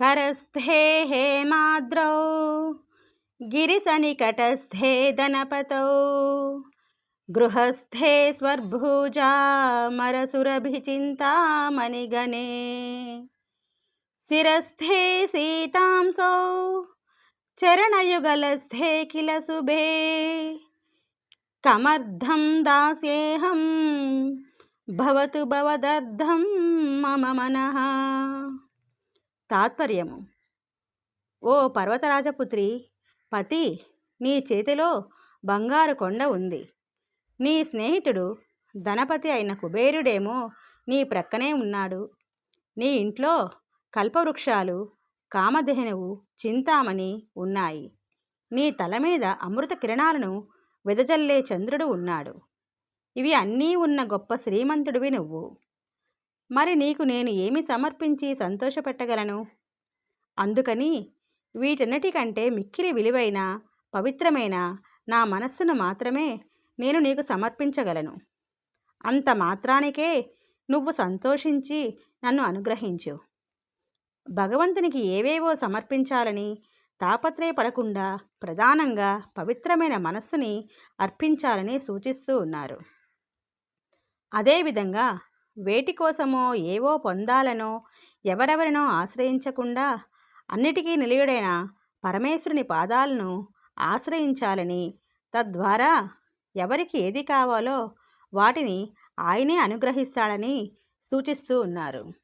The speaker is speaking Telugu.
करस्थे हेमाद्रौ गिरिसनिकटस्थे दनपतौ गृहस्थे स्वर्भुजा मरसुरभिचिन्तामणिगणे शिरस्थे सीतांसौ चरणयुगलस्थे किल शुभे कमर्धं दास्येऽहं భవతు భవదర్థం మమ మనః. తాత్పర్యము: ఓ పర్వతరాజపుత్రి, పతి, నీ చేతిలో బంగారు కొండ ఉంది. నీ స్నేహితుడు ధనపతి అయిన కుబేరుడేమో నీ ప్రక్కనే ఉన్నాడు. నీ ఇంట్లో కల్పవృక్షాలు, కామధేనువు, చింతామణి ఉన్నాయి. నీ తల మీద అమృత కిరణాలను వెదజల్లే చంద్రుడు ఉన్నాడు. ఇవి అన్నీ ఉన్న గొప్ప శ్రీమంతుడివి నువ్వు. మరి నీకు నేను ఏమి సమర్పించి సంతోషపెట్టగలను? అందుకని వీటన్నిటికంటే మిక్కిలి విలువైన, పవిత్రమైన నా మనస్సును మాత్రమే నేను నీకు సమర్పించగలను. అంత మాత్రానికే నువ్వు సంతోషించి నన్ను అనుగ్రహించు. భగవంతునికి ఏవేవో సమర్పించాలని తాపత్రయపడకుండా ప్రధానంగా పవిత్రమైన మనస్సుని అర్పించాలని సూచిస్తూ ఉన్నారు. అదేవిధంగా వేటి కోసమో ఏవో పొందాలనో ఎవరెవరినో ఆశ్రయించకుండా అన్నిటికీ నిలయుడైన పరమేశ్వరుని పాదాలను ఆశ్రయించాలని, తద్వారా ఎవరికి ఏది కావాలో వాటిని ఆయనే అనుగ్రహిస్తాడని సూచిస్తూ ఉన్నారు.